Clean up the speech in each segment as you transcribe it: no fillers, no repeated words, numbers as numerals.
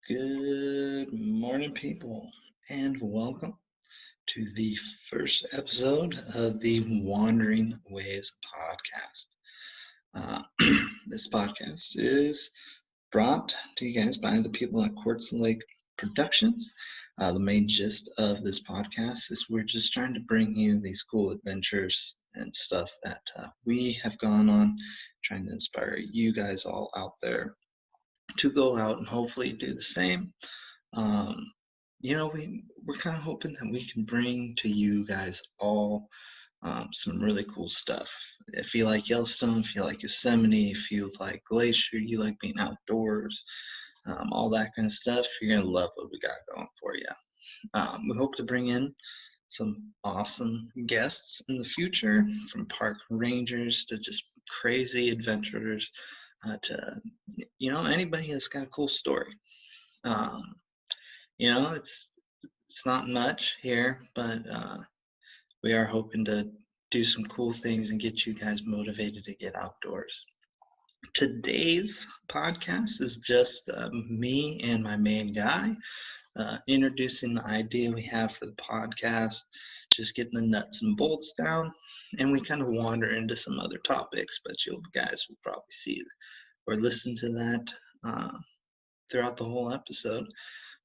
Good morning, people, and welcome to the first episode of the Wandering Ways podcast. Uh, this podcast is brought to you guys by the people at Quartz Productions. The main gist of this podcast is we're just trying to bring you these cool adventures and stuff that we have gone on, trying to inspire you guys all out there to go out and hopefully do the same. Um, we're kind of hoping that we can bring to you guys all some really cool stuff. If you like Yellowstone, if you like Yosemite, if you like Glacier, you like being outdoors, all that kind of stuff, you're gonna love what we got going for you. We hope to bring in some awesome guests in the future, from park rangers to just crazy adventurers, to anybody that's got a cool story. Um, it's not much here, but we are hoping to do some cool things and get you guys motivated to get outdoors. Today's podcast is just me and my main guy introducing the idea we have for the podcast, just getting the nuts and bolts down, and we kind of wander into some other topics, but you guys will probably see or listen to that throughout the whole episode.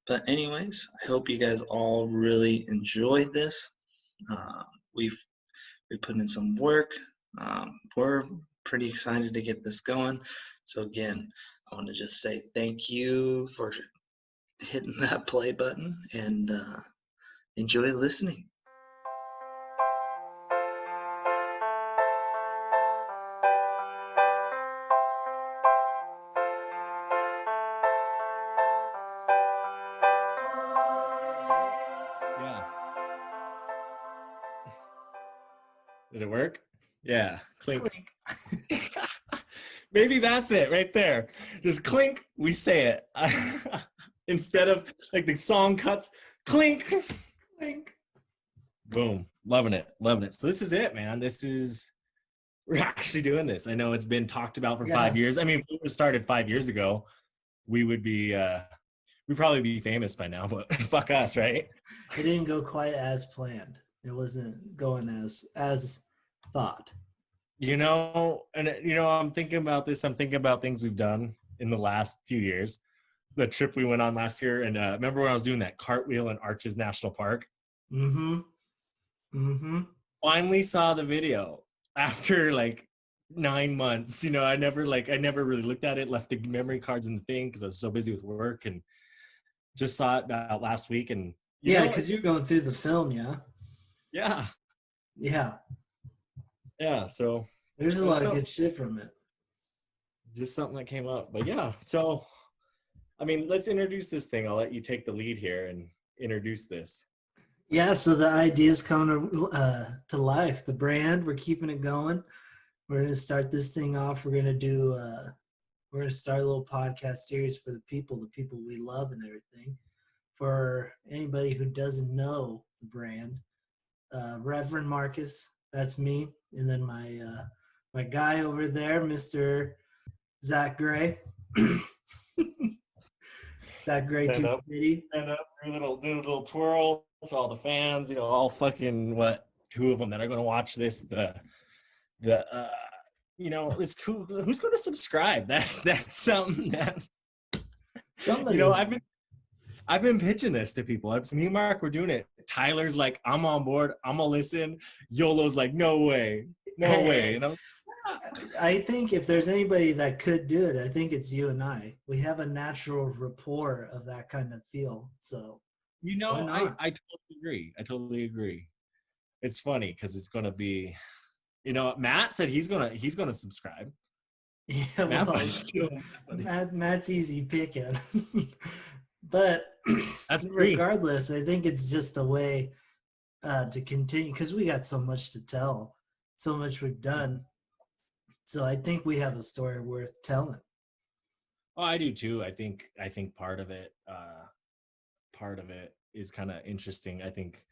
But anyways, I hope you guys all really enjoy this. Uh, we've put in some work. We're pretty excited to get this going. So again, I want to just say thank you for hitting that play button and enjoy listening. Yeah. Did it work? Yeah. Clink. Maybe that's it right there. Just clink, we say it. Instead of like the song cuts, clink, clink. Boom. Loving it. Loving it. So this is it, man. We're actually doing this. I know it's been talked about for 5 years. I mean, if we started 5 years ago, we would be we'd probably be famous by now, but fuck us, right? It didn't go quite as planned. It wasn't going as thought. I'm thinking about this. I'm thinking about things we've done in the last few years. The trip we went on last year, and remember when I was doing that cartwheel in Arches National Park? Finally saw the video after like 9 months. I never really looked at it, left the memory cards in the thing because I was so busy with work, and just saw it about last week. And because you're going through the film, yeah. So there's a lot of good shit from it. Just something that came up, but yeah. So, I mean, let's introduce this thing. I'll let you take the lead here and introduce this. Yeah. So the idea's coming to life. The brand, we're keeping it going. We're gonna start this thing off. We're gonna start a little podcast series for the people we love and everything. For anybody who doesn't know the brand, Reverend Marcus, that's me, and then my guy over there, Mr. Zach Gray. Zach Gray, Stand up, do a little twirl to all the fans. All fucking two of them that are going to watch this. It's cool. Who's going to subscribe? That's something that somebody. I've been pitching this to people. Me and Mark, we're doing it. Tyler's like, I'm on board. I'm gonna listen. YOLO's like, no way. I think if there's anybody that could do it, I think it's you and I. We have a natural rapport of that kind of feel. So, I totally agree. It's funny because it's gonna be, Matt said he's gonna subscribe. Yeah, Matt's easy picking. But regardless, I think it's just a way to continue because we got so much to tell, so much we've done. So I think we have a story worth telling. Oh, I do too. I think part of it is kind of interesting. I think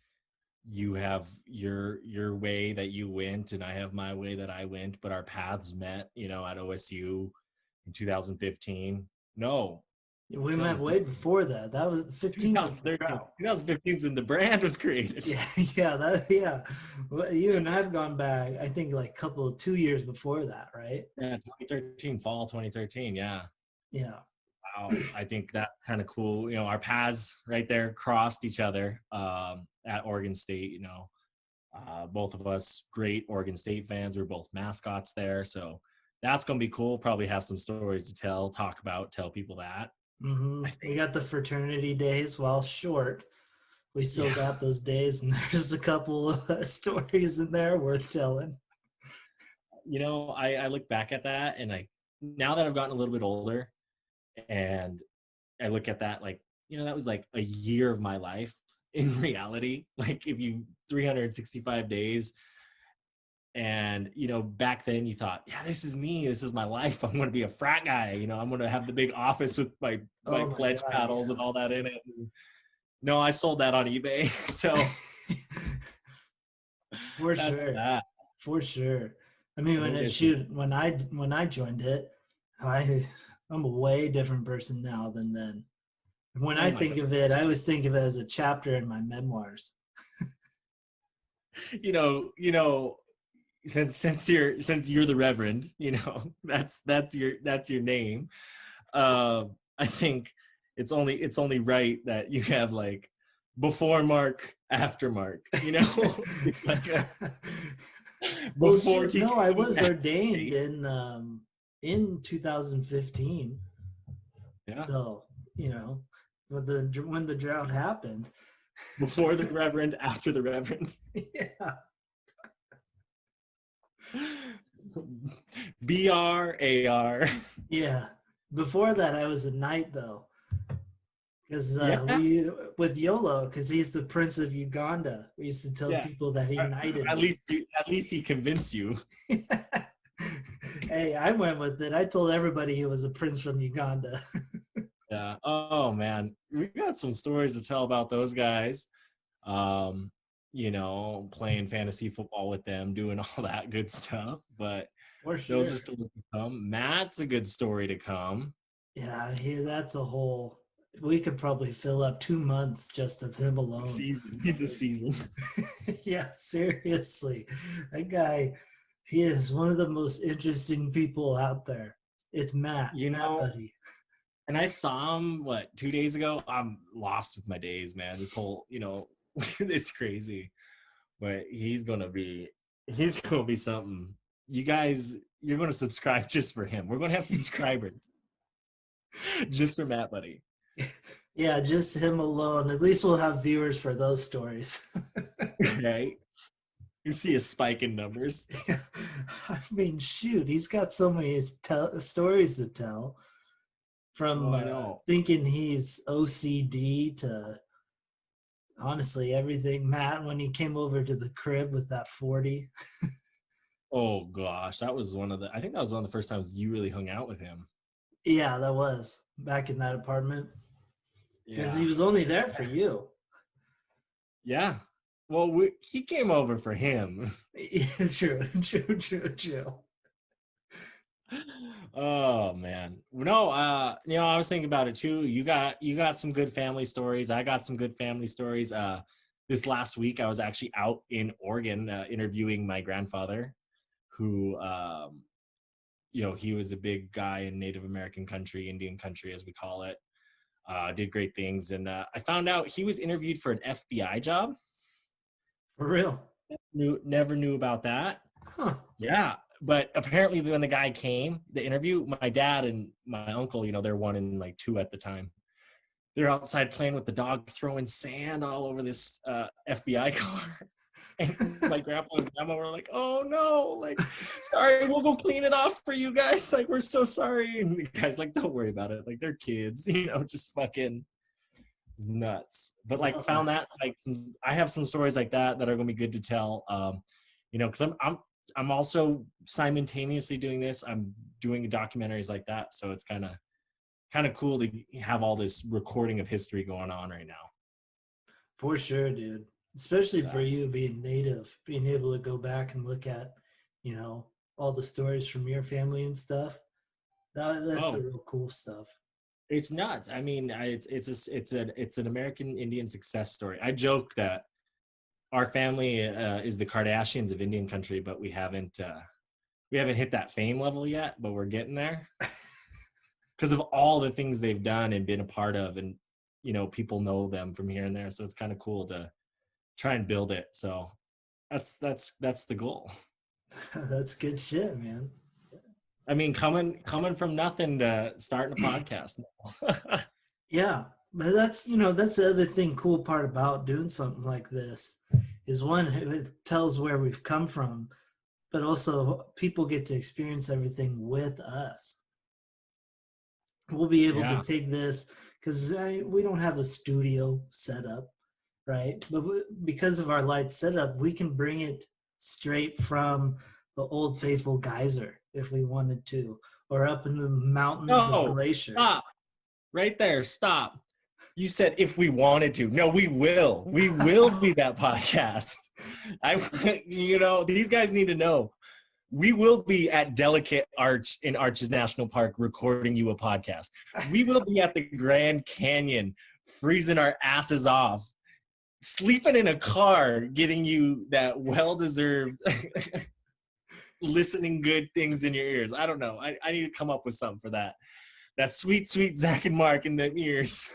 you have your way that you went, and I have my way that I went, but our paths met, at OSU in 2015. No, We met way before that. That was 15 was the 2013. drought. 2015 is when the brand was created. Yeah. Well, you and I've gone back, I think, like 2 years before that, right? Yeah, 2013, fall 2013. Yeah. Yeah. Wow. I think that's kind of cool. You know, our paths right there crossed each other at Oregon State. You know, both of us great Oregon State fans. We're both mascots there. So that's going to be cool. Probably have some stories to talk about, tell people that. We got the fraternity days, while short. We still got those days, and there's a couple of stories in there worth telling. You know, I look back at that, and now that I've gotten a little bit older, and I look at that, like, you know, that was like a year of my life in reality. Like, if you 365 days, and you know, back then you thought, yeah, this is me, this is my life. I'm going to be a frat guy. You know, I'm going to have the big office with my pledge paddles and all that in it. No, I sold that on eBay. So for sure. For sure. I mean, when I joined it, I'm a way different person now than then. When I think of it, I always think of it as a chapter in my memoirs. You know, since you're the Reverend, you know, that's your name. I think it's only right that you have like before Mark, after Mark, you know. It's like I was ordained in 2015. Yeah. So, you know, when the drought happened. Before the Reverend, after the Reverend. Yeah. BRAR. Yeah. Before that, I was a knight, though. Because we, with YOLO, because he's the Prince of Uganda, we used to tell people that he knighted. At least he convinced you. Hey, I went with it. I told everybody he was a prince from Uganda. Yeah. Oh man, we got some stories to tell about those guys. You know, playing fantasy football with them, doing all that good stuff. But those are stories to come. Matt's a good story to come. Yeah, that's a whole. We could probably fill up 2 months just of him alone. It's a season. Yeah, seriously. That guy, he is one of the most interesting people out there. It's Matt. You know, buddy. And I saw him, 2 days ago? I'm lost with my days, man. This whole, you know, it's crazy. But he's gonna be something. You guys, you're gonna subscribe just for him. We're gonna have subscribers. Just for Matt, buddy. Yeah, just him alone. At least we'll have viewers for those stories. Right? You see a spike in numbers. Yeah. I mean, shoot, he's got so many stories to tell. From thinking he's OCD to honestly everything. Matt, when he came over to the crib with that 40. Oh gosh, I think that was one of the first times you really hung out with him. Yeah, that was back in that apartment. Because he was only there for you. Yeah. Well, he came over for him. Yeah, true. Oh man. No, you know, I was thinking about it too. You got some good family stories. I got some good family stories. This last week I was actually out in Oregon interviewing my grandfather, who you know, he was a big guy in Native American country, Indian country as we call it. Did great things, and I found out he was interviewed for an FBI job. For real? Never knew about that. Huh. Yeah, but apparently when the guy came, the interview, my dad and my uncle, you know, they're 1 and 2 at the time. They're outside playing with the dog, throwing sand all over this FBI car. And my grandpa and grandma were like, "Oh no, like, sorry, we'll go clean it off for you guys. Like, we're so sorry." And the guy's like, "Don't worry about it. Like, they're kids, you know, just fucking nuts." But like, found that I have some stories like that are gonna be good to tell. You know, because I'm also simultaneously doing this. I'm doing documentaries like that, so it's kind of cool to have all this recording of history going on right now. For sure, dude. Especially for you being Native, being able to go back and look at, you know, all the stories from your family and stuff. That's the real cool stuff. It's nuts. I mean, it's an American Indian success story. I joke that our family is the Kardashians of Indian country, but we haven't hit that fame level yet, but we're getting there because of all the things they've done and been a part of, and people know them from here and there. So it's kind of cool to try and build it. So that's the goal. That's good shit, man. I mean, coming from nothing to starting a podcast. Yeah, but that's that's the other thing, cool part about doing something like this is one, it tells where we've come from, but also people get to experience everything with us. We'll be able to Yeah. take this because we don't have a studio set up, right? But because of our light setup, we can bring it straight from the Old Faithful geyser if we wanted to, or up in the mountains of No, Glacier. stop. Right there, stop. You said if we wanted to. No, we will. We will be that podcast. These guys need to know. We will be at Delicate Arch in Arches National Park recording you a podcast. We will be at the Grand Canyon freezing our asses off, sleeping in a car, getting you that well-deserved listening good things in your ears. I don't know. I need to come up with something for that. That sweet, sweet Zach and Mark in the ears.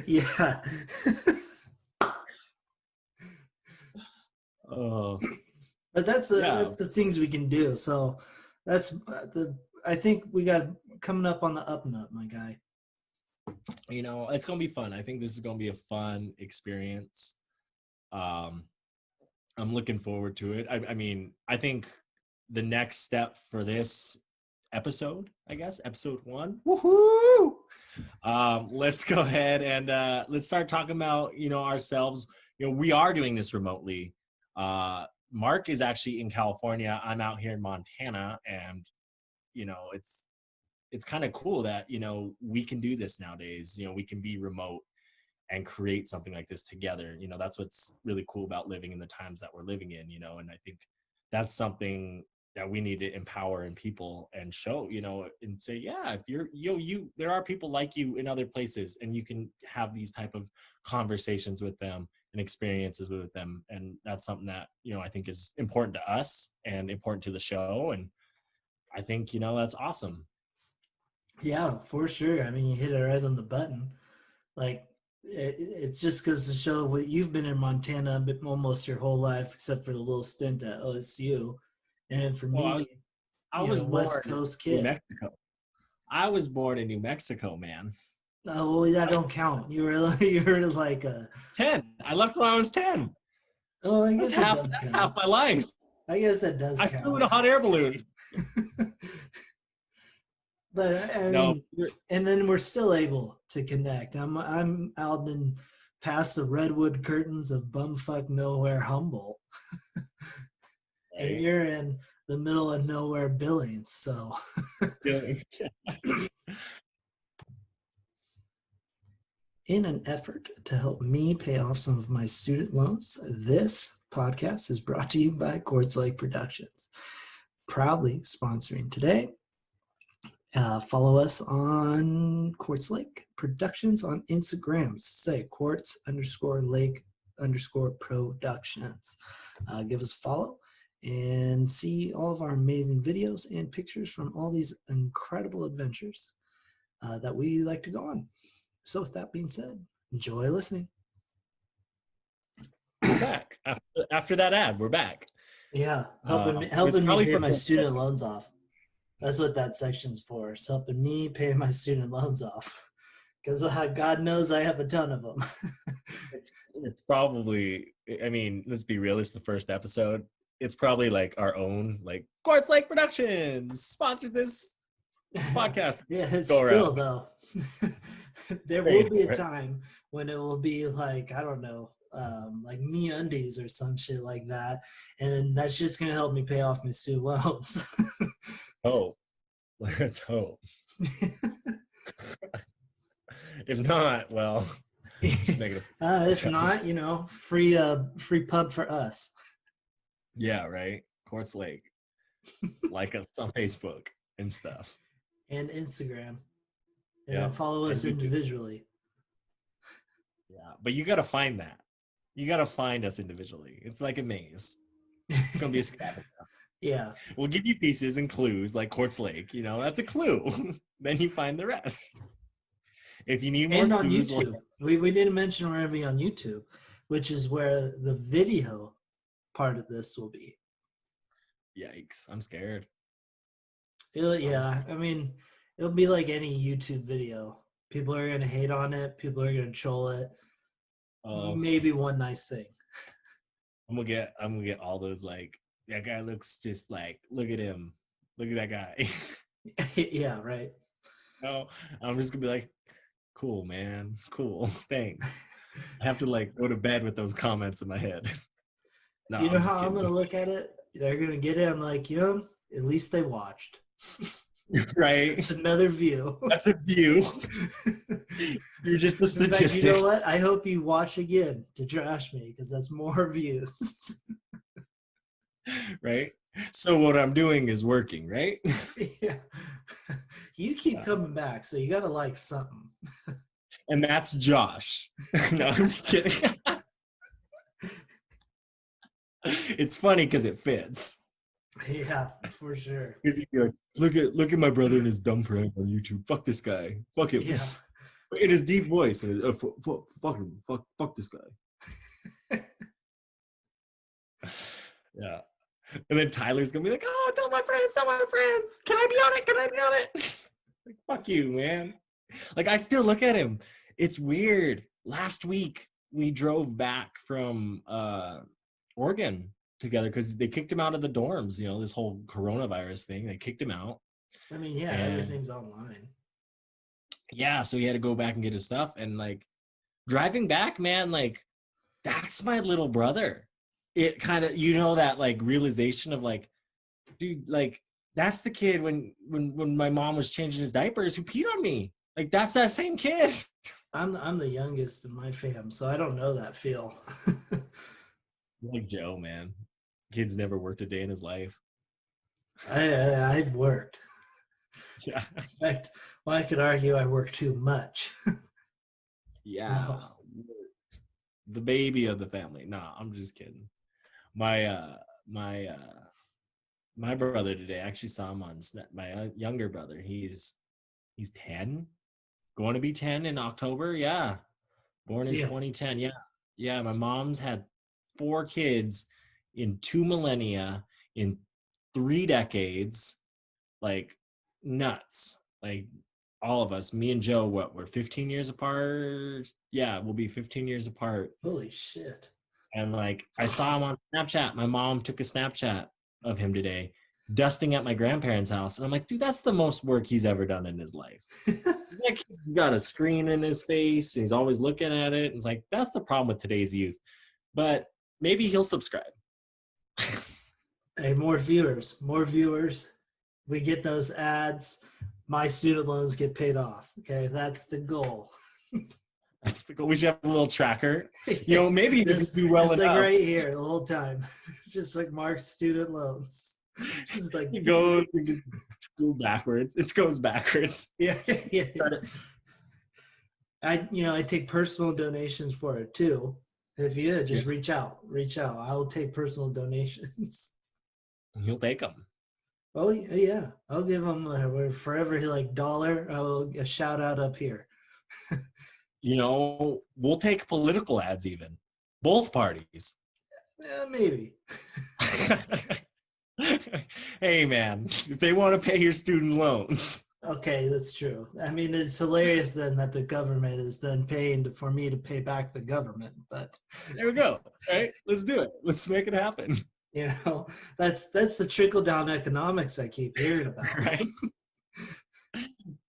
Yeah. Oh. But that's the things we can do. So that's I think we got coming up on the up and up, my guy. It's gonna be fun. I think this is gonna be a fun experience. I'm looking forward to it. I mean, I think the next step for this episode, I guess, episode 1. Woohoo! Let's go ahead and let's start talking about ourselves. We are doing this remotely. Mark is actually in California. I'm out here in Montana, and it's kind of cool that we can do this nowadays. We can be remote and create something like this together. That's what's really cool about living in the times that we're living in. And I think that's something that we need to empower in people and show, and say, yeah, if you're there are people like you in other places, and you can have these type of conversations with them and experiences with them. And that's something that I think is important to us and important to the show. And I think that's awesome. Yeah, for sure. I mean, you hit it right on the button. Like it just goes to show what you've been in Montana almost your whole life, except for the little stint at OSU. And then for me, I was West born Coast in New kid. Mexico. I was born in New Mexico, man. Oh, well, that don't count. You were like 10. I left when I was 10. Oh, I guess That's it does count. half my life. I guess that does I count. flew in a hot air balloon. But I mean, and then we're still able to connect. I'm out in past the redwood curtains of bumfuck nowhere Humboldt, right. And you're in the middle of nowhere Billings. So, in an effort to help me pay off some of my student loans, this podcast is brought to you by Quartz Lake Productions, proudly sponsoring today. Follow us on Quartz Lake Productions on Instagram. Say Quartz_Lake_Productions. Give us a follow and see all of our amazing videos and pictures from all these incredible adventures that we like to go on. So with that being said, enjoy listening. We're back. After that ad, we're back. Yeah, helping me pay my student loans off. That's what that section's for. It's helping me pay my student loans off. Because God knows I have a ton of them. It's probably, I mean, let's be real, it's the first episode. It's probably like our own, like, Quartz Lake Productions sponsored this podcast. Yeah, it's still, though. There will be a time when it will be like, I don't know, like MeUndies or some shit like that. And that's just going to help me pay off my student loans. Oh, let's hope. If not, well, if not, free pub for us. Yeah, right. Quartz Lake. Like us on Facebook and stuff. And Instagram. and then follow And us individually. yeah, but you got to find that. You got to find us individually. It's like a maze. It's gonna be a scavenger. Yeah. We'll give you pieces and clues like Quartz Lake. That's a clue. Then you find the rest. If you need more And on clues, YouTube. We didn't mention we're going to be on YouTube, which is where the video part of this will be. Yikes! I'm scared. Yeah, I mean, it'll be like any YouTube video. People are going to hate on it. People are going to troll it. Maybe one nice thing. I'm gonna get all those like that guy looks just like look at him, look at that guy. Yeah, right. No, I'm just gonna be like, cool, man, cool, thanks. I have to like go to bed with those comments in my head. No, You know I'm just how I'm kidding. going to look at it? They're going to get it. I'm like, at least they watched. Right? It's another view. That's a view. You're just a In fact, statistic. you know what? I hope you watch again to trash me because that's more views. Right? So what I'm doing is working, right? Yeah. You keep coming back, so you got to like something. And that's Josh. No, I'm just kidding. It's funny because it fits. Yeah, for sure. Because you'd be like, look at my brother and his dumb prank on YouTube. Fuck this guy. Fuck him. Yeah. In his deep voice, fuck him. Fuck this guy. Yeah. And then Tyler's gonna be like, oh, tell my friends. Can I be on it? Like, fuck you, man. Like, I still look at him. It's weird. Last week we drove back from Oregon together because they kicked him out of the dorms. This whole coronavirus thing. They kicked him out. I mean, yeah, And everything's online. yeah, so he had to go back and get his stuff. And like driving back, man, like that's my little brother. It kind of, that like realization of like, dude, like that's the kid when my mom was changing his diapers who peed on me. Like that's that same kid. I'm the youngest in my fam, so I don't know that feel. Like Joe, man. Kid's never worked a day in his life. I've worked. Yeah. In fact, I could argue I work too much. Yeah. No. The baby of the family. Nah, I'm just kidding. My brother today, I actually saw him on Snap. My younger brother, he's 10, going to be 10 in October. Yeah, born in 2010. Yeah. My mom's had 4 kids in 2 millennia, in 3 decades, like nuts. Like all of us, me and Joe, we're 15 years apart. Yeah, we'll be 15 years apart. Holy shit. And like I saw him on Snapchat. My mom took a Snapchat of him today, dusting at my grandparents' house. And I'm like, dude, that's the most work he's ever done in his life. Like he's got a screen in his face. And he's always looking at it. And it's like, that's the problem with today's youth. But maybe he'll subscribe. Hey, more viewers. We get those ads. My student loans get paid off. Okay, that's the goal. That's the goal. We should have a little tracker. Maybe just do well just enough. like right here the whole time. Just like Mark's student loans. Just like You go backwards. It goes backwards. Yeah. I take personal donations for it too. If you just reach out. I will take personal donations. He'll take them. Oh yeah, I'll give them for every like dollar. I will a shout out up here. We'll take political ads even. Both parties. Maybe. Hey man, if they want to pay your student loans. Okay, that's true. I mean, it's hilarious then that the government is then paying for me to pay back the government. But there we go. Right? Let's do it. Let's make it happen. That's the trickle down economics I keep hearing about. Right.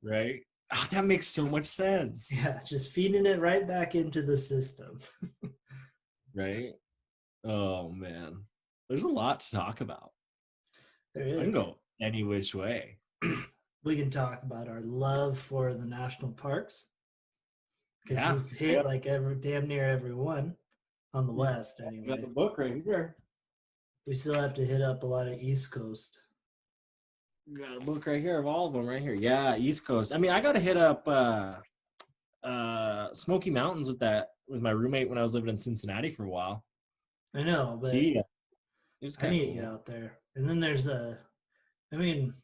Right. Oh, that makes so much sense. Yeah, just feeding it right back into the system. Right. Oh man, there's a lot to talk about. There is. I can go any which way. We can talk about our love for the national parks. Because Yeah. we've hit like damn near every one on the West anyway. Got the book right here. We still have to hit up a lot of East Coast. Got a book right here of all of them right here. Yeah, East Coast. I mean, I gotta hit up Smoky Mountains with my roommate when I was living in Cincinnati for a while. I know, but He it was I kind of need to get cool. out there. And then I mean,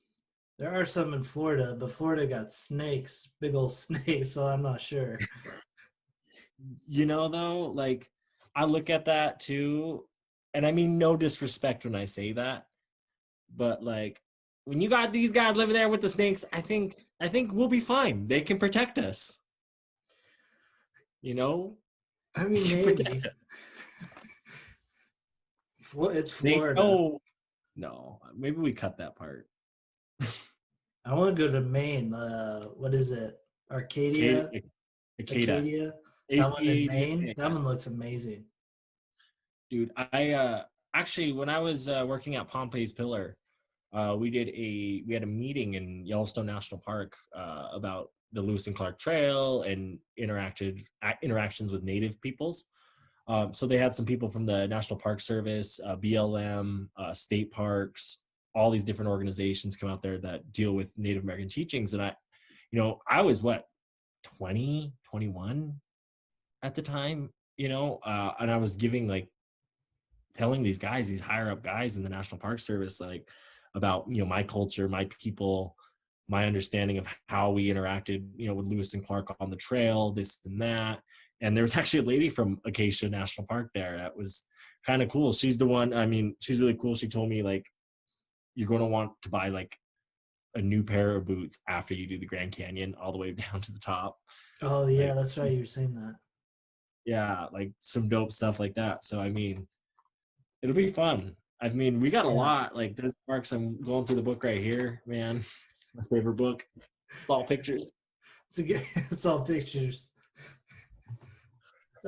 there are some in Florida, but Florida got snakes, big old snakes, so I'm not sure. You know, though, like I look at that too, and I mean no disrespect when I say that, but like when you got these guys living there with the snakes, I think we'll be fine. They can protect us. You know, I they mean, can protect maybe. us. It's They Florida. no, no. Maybe we cut that part. I want to go to Maine. What is it? Acada, Arcadia? Acada, Acadia? That one in Maine? That ACADA. one looks amazing. Dude, I actually when I was working at Pompey's Pillar, we had a meeting in Yellowstone National Park about the Lewis and Clark Trail and interactions with Native peoples. So they had some people from the National Park Service, BLM, state parks, all these different organizations come out there that deal with Native American teachings. And I was what, 20, 21 at the time, and I was giving like telling these guys, these higher up guys in the National Park Service, like about my culture, my people, my understanding of how we interacted, with Lewis and Clark on the trail, this and that. And there was actually a lady from Acacia National Park there that was kind of cool. She's the one. I mean, she's really cool. She told me like you're going to want to buy like a new pair of boots after you do the Grand Canyon all the way down to the top. Oh, yeah, Like, that's right. You were saying that. yeah, like some dope stuff like that. So I mean, it'll be fun. I mean, we got a Yeah. lot. Like there's parks. I'm going through the book right here, man. My favorite book. It's all pictures, It's all pictures.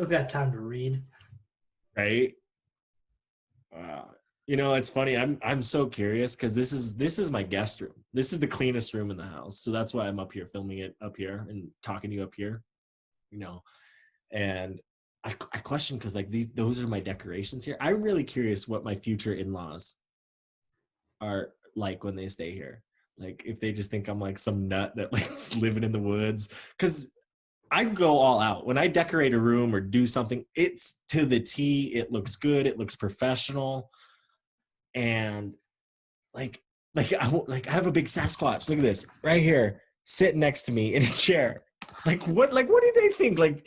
I've got time to read. right? Uh, it's funny. I'm so curious because this is my guest room. This is the cleanest room in the house, so that's why I'm up here filming it up here and talking to you up here. You know, and I question because like those are my decorations here. I'm really curious what my future in-laws are like when they stay here. Like if they just think I'm like some nut that likes living in the woods. Because I go all out. When I decorate a room or do something, it's to the T. It looks good. It looks professional. And like I have a big Sasquatch. Look at this right here, sitting next to me in a chair. Like what do they think? Like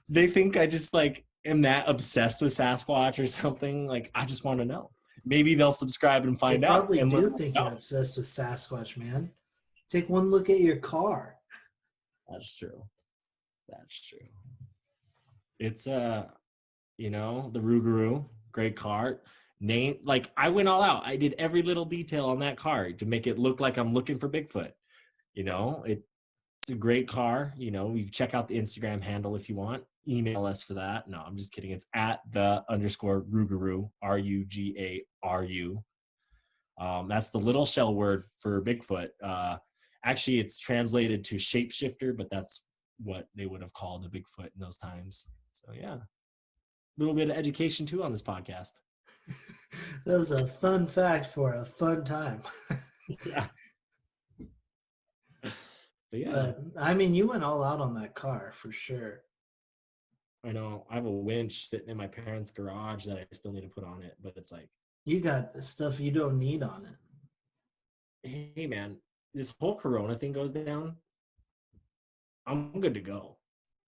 they think I just like am that obsessed with Sasquatch or something. Like I just want to know. Maybe they'll subscribe and They find out probably and let do me think you're know. obsessed with Sasquatch, man. Take one look at your car. That's true. That's true. It's the Rougarou, great car. Name like I went all out. I did every little detail on that car to make it look like I'm looking for Bigfoot. It's a great car. You check out the Instagram handle if you want. Email us for that. No, I'm just kidding. It's at the _Rougarou, Rugaru. That's the little shell word for Bigfoot. Actually, it's translated to shapeshifter, but that's what they would have called a Bigfoot in those times. So yeah, a little bit of education too on this podcast. That was a fun fact for a fun time. Yeah. But yeah, But I mean, you went all out on that car for sure. I know I have a winch sitting in my parents' garage that I still need to put on it, but it's like, You got stuff you don't need on it. hey man, this whole Corona thing goes down, I'm good to go.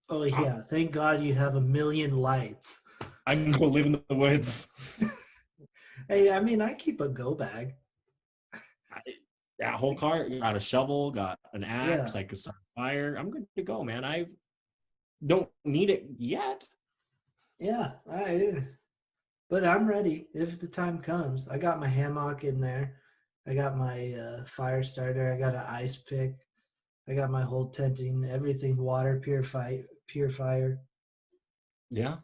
Oh I'm, yeah, thank God you have a million lights. I can go live in the woods. Hey, I mean, I keep a go bag. I, that whole car got a shovel, got an axe, Yeah, I could start a fire. I'm good to go, man. I don't need it yet. yeah. But I'm ready if the time comes. I got my hammock in there. I got my fire starter. I got an ice pick. I got my whole tenting, everything water purifier. Yeah,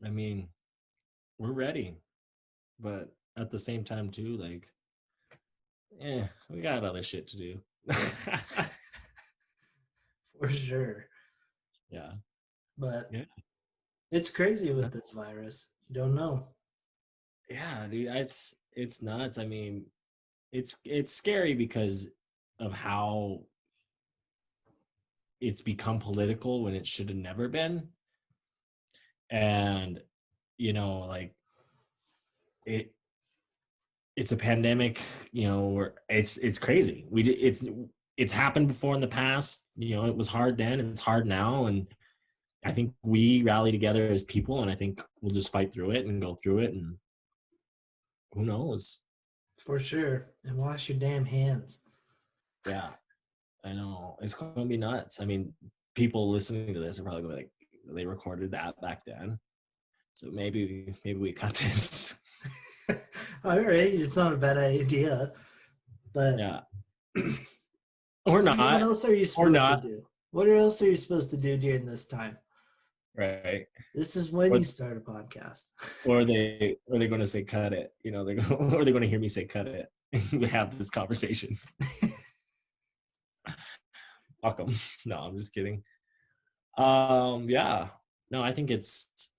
I mean, we're ready, but at the same time too, like, we got other shit to do. For sure. Yeah, But yeah, it's crazy with this virus. You don't know. yeah, dude. It's nuts. I mean, it's scary because of how it's become political when it should have never been. And like it it's a pandemic, where it's crazy. It's happened before in the past. It was hard then and it's hard now. And I think we rally together as people, and I think we'll just fight through it and go through it, and who knows. For sure. And wash your damn hands. Yeah, I know. It's going to be nuts. I mean, people listening to this are probably going to be like, they recorded that back then. So maybe we cut this. All right. It's not a bad idea. But Yeah. Or not. what else are you supposed to do? What else are you supposed to do during this time? Right. This is when you start a podcast. Or are they going to say cut it? Or they're going to hear me say cut it. We have this conversation. Fuck them. No, I'm just kidding. Yeah. No, I think it's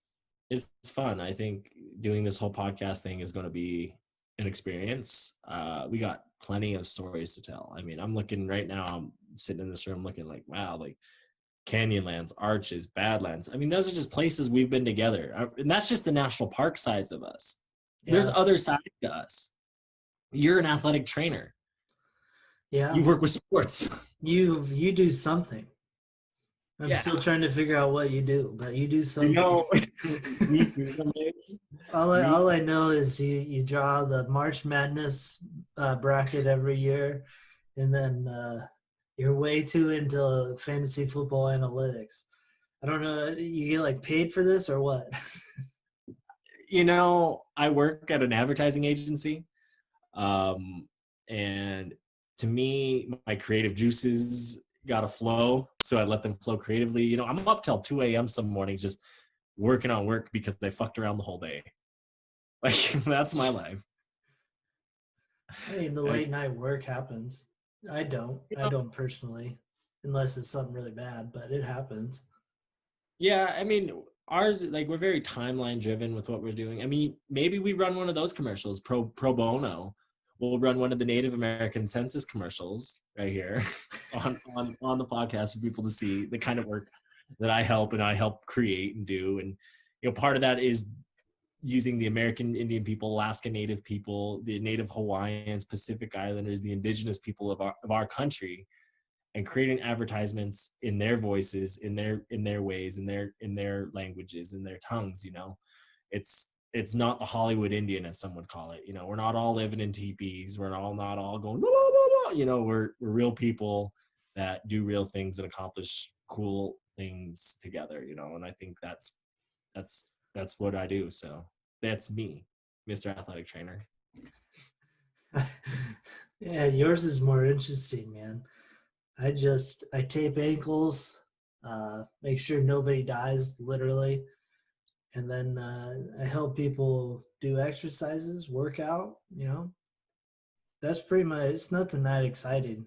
fun. I think doing this whole podcast thing is going to be an experience. We got plenty of stories to tell. I mean, I'm looking right now, I'm sitting in this room looking like, wow, like Canyonlands, Arches, Badlands. I mean, those are just places we've been together. And that's just the national park size of us. Yeah. There's other sides to us. You're an athletic trainer. Yeah. You work with sports. You do something. I'm still trying to figure out what you do, but you do something. All I know is you draw the March Madness bracket every year, and then you're way too into fantasy football analytics. I don't know. You get like paid for this or what? I work at an advertising agency, and to me, my creative juices got to flow, so I let them flow creatively. I'm up till 2 a.m. some mornings just working on work because they fucked around the whole day. Like, that's my life. I mean, the late night work happens. I don't personally, unless it's something really bad, but it happens. Yeah, I mean, ours, like, we're very timeline driven with what we're doing. I mean, maybe we run one of those commercials, pro bono. We'll run one of the Native American census commercials right here on the podcast for people to see the kind of work that I help create and do. And part of that is using the American Indian people, Alaska Native people, the Native Hawaiians, Pacific Islanders, the indigenous people of our country, and creating advertisements in their voices, in their ways, in their languages, in their tongues. It's not the Hollywood Indian, as some would call it. We're not all living in teepees. We're not all going, blah, blah, blah. We're real people that do real things and accomplish cool things together. And I think that's what I do. So that's me, Mr. Athletic Trainer. Yeah, yours is more interesting, man. I tape ankles, make sure nobody dies, literally. And then I help people do exercises, work out, That's pretty much, it's nothing that exciting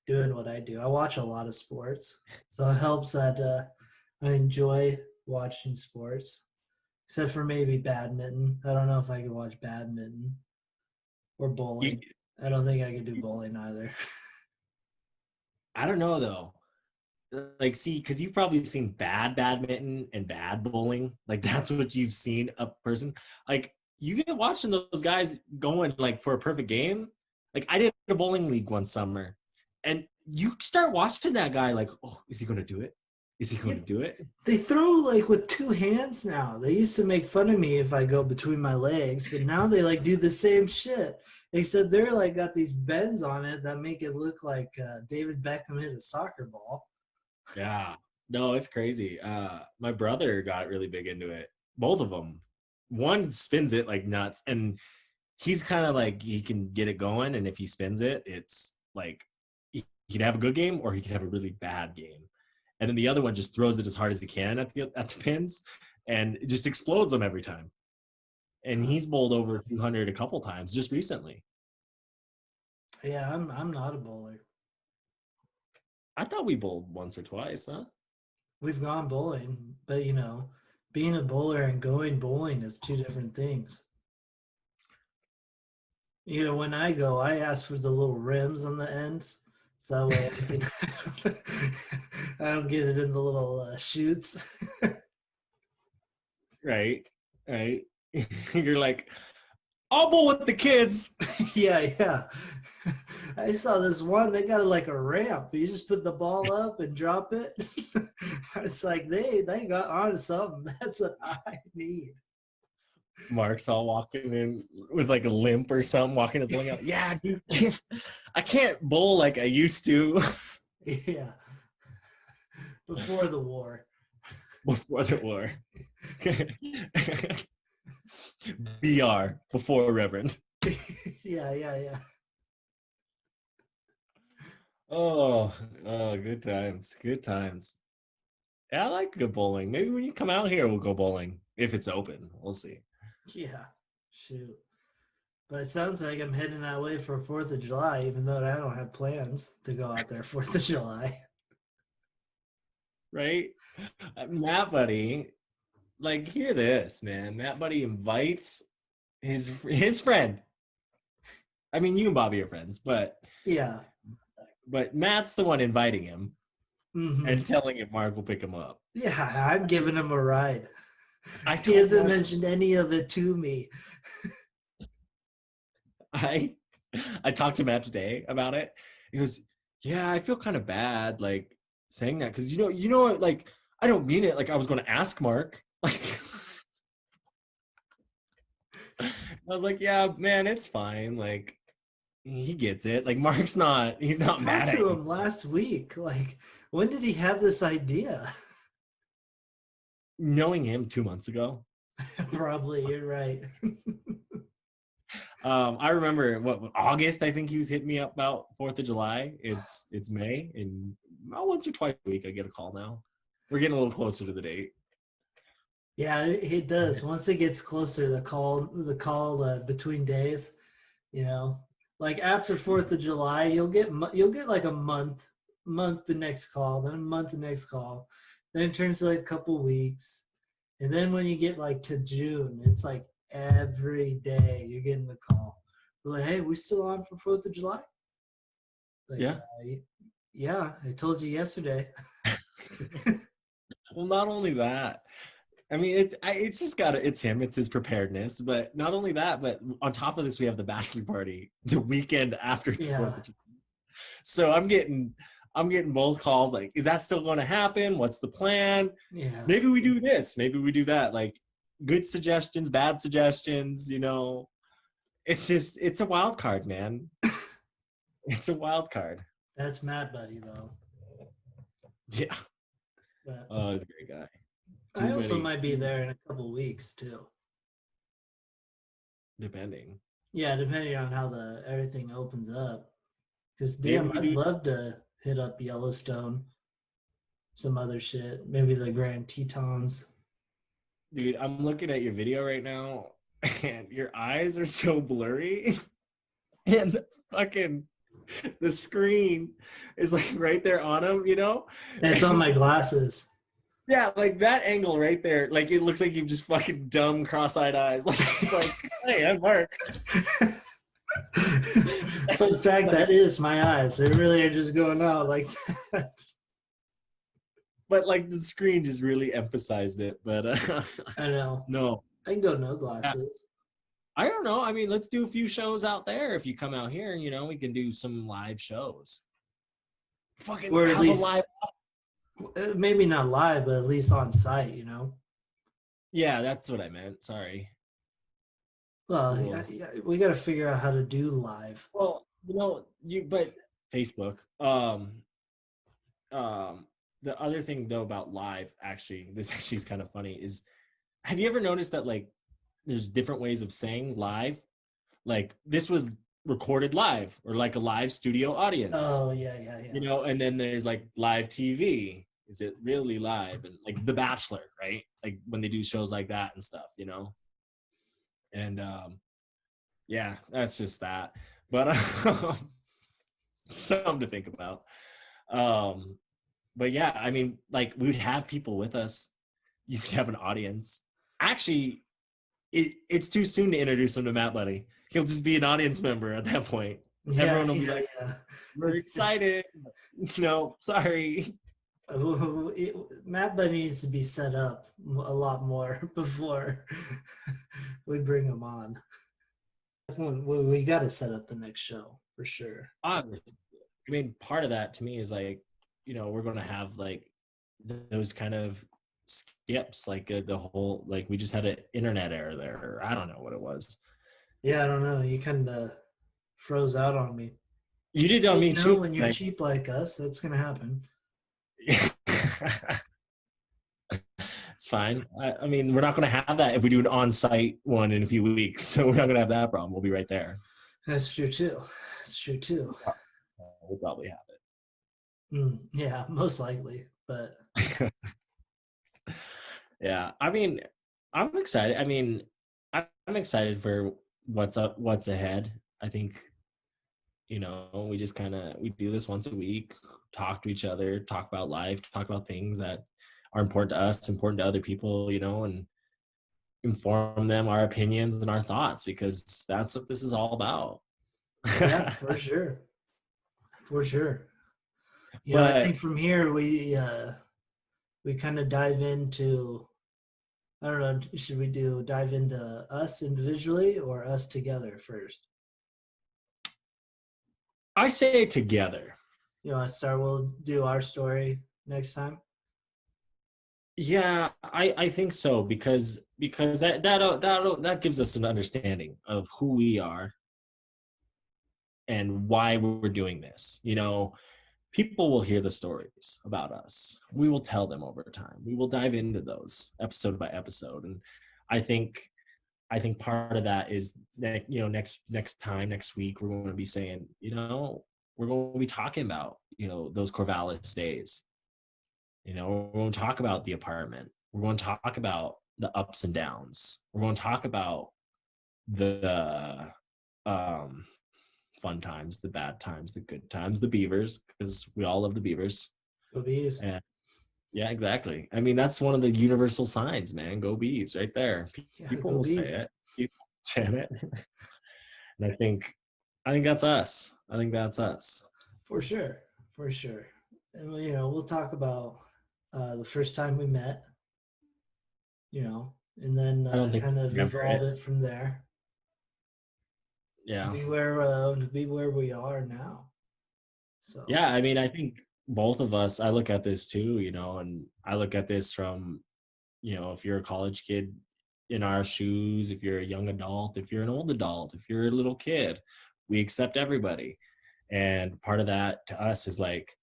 doing what I do. I watch a lot of sports, so it helps that I enjoy watching sports, except for maybe badminton. I don't know if I could watch badminton or bowling. I don't think I could do bowling either. I don't know, though. Like, see, because you've probably seen bad badminton and bad bowling. Like, that's what you've seen a person. Like, you get watching those guys going, like, for a perfect game. Like, I did a bowling league one summer, and you start watching that guy like, oh, is he going to do it? Is he going to do it? They throw, like, with two hands now. They used to make fun of me if I go between my legs, but now they, like, do the same shit. Except they're, like, got these bends on it that make it look like David Beckham hit a soccer ball. Yeah, no, it's crazy. My brother got really big into it. Both of them. One spins it like nuts, and he's kind of like, he can get it going, and if he spins it, it's like he could have a good game or he could have a really bad game. And then the other one just throws it as hard as he can at the pins, and it just explodes them every time. And he's bowled over 200 a couple times just recently. Yeah, I'm not a bowler. I thought we bowled once or twice, huh? We've gone bowling, but being a bowler and going bowling is two different things. You know, when I go, I ask for the little rims on the ends, so that way I can I don't get it in the little chutes. Right, right. You're like, I'll bowl with the kids. Yeah, yeah. I saw this one. They got like a ramp. You just put the ball up and drop it. It's like they got onto something. That's what I need. Mark's all walking in with like a limp or something, walking his leg out. Yeah, dude, I can't bowl like I used to Yeah. Before the war. before the war. BR before Reverend. Yeah, yeah, yeah. Oh, good times, good times. Yeah, I like good bowling. Maybe when you come out here, we'll go bowling if it's open. We'll see. Yeah. Shoot. But it sounds like I'm heading that way for 4th of July, even though I don't have plans to go out there 4th of July. Right? Matt Buddy, like, hear this, man. Matt Buddy invites his friend. I mean, you and Bobby are friends, but Yeah. Matt's the one inviting him Mm-hmm. and telling him Mark will pick him up. Yeah, I'm giving him a ride. I He told hasn't Matt- mentioned any of it to me. I talked to Matt today about it. He goes, "Yeah, I feel kind of bad, like saying that because like I don't mean it. Like I was going to ask Mark. Like I was like, yeah, man, it's fine. Like he gets it. Like Mark's not. He's I not talked mad at to you. him last week. Like, when did he have this idea? Knowing him 2 months ago, Probably, you're right. I remember what August. I think he was hitting me up about 4th of July. It's May, and about once or twice a week I get a call now. We're getting a little closer to the date. Yeah, it does. Once it gets closer, the call between days, you know, like after 4th of July, you'll get like a month the next call, then a month the next call, then it turns to like a couple weeks, and then when you get like to June, it's like every day you're getting the call. We're like, hey, we still on for 4th of July? Like, Yeah. Yeah, I told you yesterday. Well, not only that. I mean, it's just it's him. It's his preparedness. But not only that, but on top of this, we have the bachelor party the weekend after the Yeah. 4th of July. So I'm getting both calls. Like, is that still going to happen? What's the plan? Yeah. Maybe we do this. Maybe we do that. Like, good suggestions, bad suggestions. You know, it's a wild card, man. It's a wild card. That's Mad Buddy though. Yeah. But Oh, he's a great guy. I also might be there in a couple weeks too. Depending. Yeah, depending on how everything opens up. Because Maybe damn, we I'd do- love to hit up Yellowstone, some other shit, maybe the Grand Tetons. Dude, I'm looking at your video right now, and your eyes are so blurry, and the screen is like right there on him, you know? And it's on my glasses. Yeah, like that angle right there, like it looks like you've just fucking dumb cross-eyed eyes. Like, it's like, hey, I'm Mark. Fun fact, that is my eyes. They really are just going out like that. But like the screen just really emphasized it. But I know. no, I can go no glasses. I don't know. I mean, let's do a few shows out there. If you come out here, you know, we can do some live shows. Fucking Or at have least- a live. Maybe not live, but at least on site, you know? Yeah, that's what I meant. Sorry. Well, Cool. we got to figure out how to do live. Well, you know, but Facebook. The other thing though about live, actually, this actually is kind of funny. Is have you ever noticed that like there's different ways of saying live? Like this was recorded live, or like a live studio audience. Oh, yeah. You know, and then there's like live TV. Is it really live? And like The Bachelor, right? Like when they do shows like that and stuff, you know. And yeah, that's just that. But something to think about. But yeah, I mean, like we'd have people with us. You could have an audience. Actually, it's too soon to introduce them to Matt Buddy. He'll just be an audience member at that point. Yeah, Everyone will be yeah, like, yeah. we're excited. No, sorry. Matt Bunny needs to be set up a lot more before we bring him on. We got to set up the next show for sure. Obviously. I mean, part of that to me is like, we're going to have like those kind of skips, like the whole, like we just had an internet error there. Or I don't know what it was. Yeah, I don't know. You kind of froze out on me. You did on Well, me too. when you're Like, cheap like us, that's gonna happen. it's fine. I mean, we're not going to have that if we do an on-site one in a few weeks. So we're not going to have that problem. We'll be right there. That's true too. That's true too. We'll probably have Yeah, most likely. But yeah, I mean, I'm excited. I mean, I'm excited for what's ahead. I think, we just we do this once a week, talk to each other, talk about life, talk about things that are important to us, important to other people, and inform them our opinions and our thoughts, because that's what this is all about. yeah, for sure. For sure. I think But from here we kind of dive into, I don't know, should we dive into us individually or us together first? I say together. We'll do our story next time. Yeah, I think so, because that gives us an understanding of who we are and why we're doing this. People will hear the stories about us. We will tell them over time. We will dive into those episode by episode, and I think part of that is that next week we're going to be saying, we're going to be talking about those Corvallis days. We're going to talk about the apartment. We're going to talk about the ups and downs. We're going to talk about the fun times, the bad times, the good times, the beavers, because we all love the beavers. Go Bees. And yeah, exactly. I mean, that's one of the universal signs, man. Go Bees, right there. People will say it. People chant it. And I think that's us. I think that's us. For sure. For sure. And we'll talk about the first time we met, and then kind of evolve it from there. Yeah. To be where we are now. So yeah, I mean, I think both of us, I look at this too, and I look at this from, if you're a college kid in our shoes, if you're a young adult, if you're an old adult, if you're a little kid, we accept everybody. And part of that to us is like,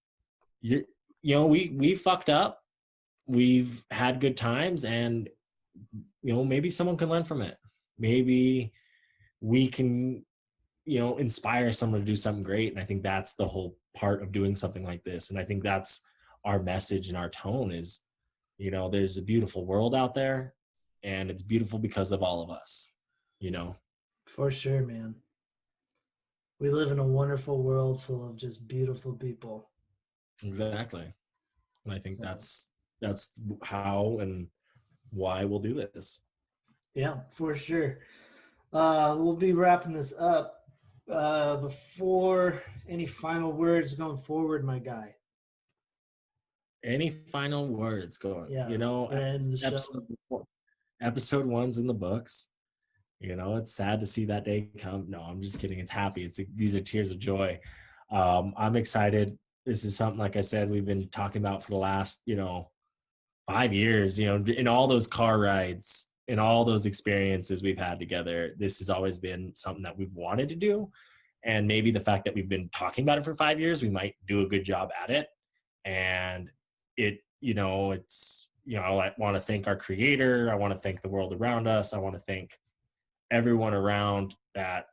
we fucked up. We've had good times, and maybe someone can learn from it. Maybe we can inspire someone to do something great. And I think that's the whole part of doing something like this. And I think that's our message and our tone is, there's a beautiful world out there, and it's beautiful because of all of us. For sure, man. We live in a wonderful world full of just beautiful people. Exactly. And I think that's how and why we'll do this. Yeah, for sure. We'll be wrapping this up. Before any final words going forward, my guy. Any final words going? Yeah, episode 1's in the books. It's sad to see that day come. No, I'm just kidding. It's happy. These are tears of joy. I'm excited. This is something, like I said, we've been talking about for the last 5 years. In all those car rides, in all those experiences we've had together, this has always been something that we've wanted to do. And maybe the fact that we've been talking about it for 5 years, we might do a good job at it. And I want to thank our creator. I want to thank the world around us. I want to thank everyone around that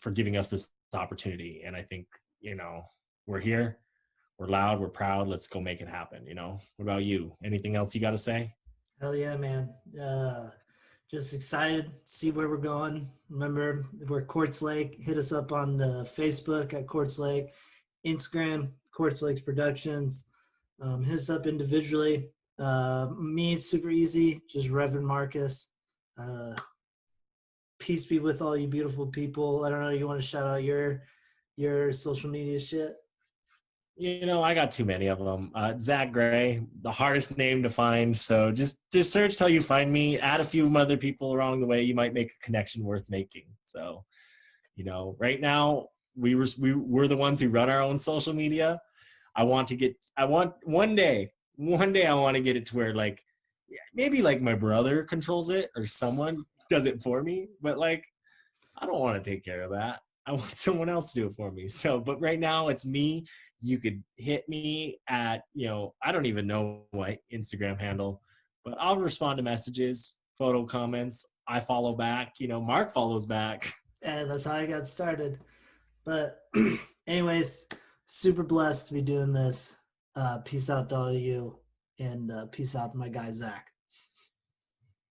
for giving us this opportunity. And I think, we're here, we're loud, we're proud. Let's go make it happen. What about you? Anything else you got to say? Hell yeah, man. Just excited to see where we're going. Remember, we're Quartz Lake. Hit us up on the Facebook at Quartz Lake, Instagram, Quartz Lakes Productions. Hit us up individually. Me, it's super easy. Just Reverend Marcus. peace be with all you beautiful people. I don't know. You want to shout out your social media shit? I got too many of them. Zach Gray, the hardest name to find. So just search till you find me. Add a few other people along the way. You might make a connection worth making. So, right now we're the ones who run our own social media. I want one day I want to get it to where like maybe like my brother controls it or someone does it for me. But like I don't want to take care of that. I want someone else to do it for me. So, but right now it's me. You could hit me at, I don't even know my Instagram handle, but I'll respond to messages, photo comments. I follow back, Mark follows back. And that's how I got started. But anyways, super blessed to be doing this. Peace out to all of you, and peace out to my guy, Zach.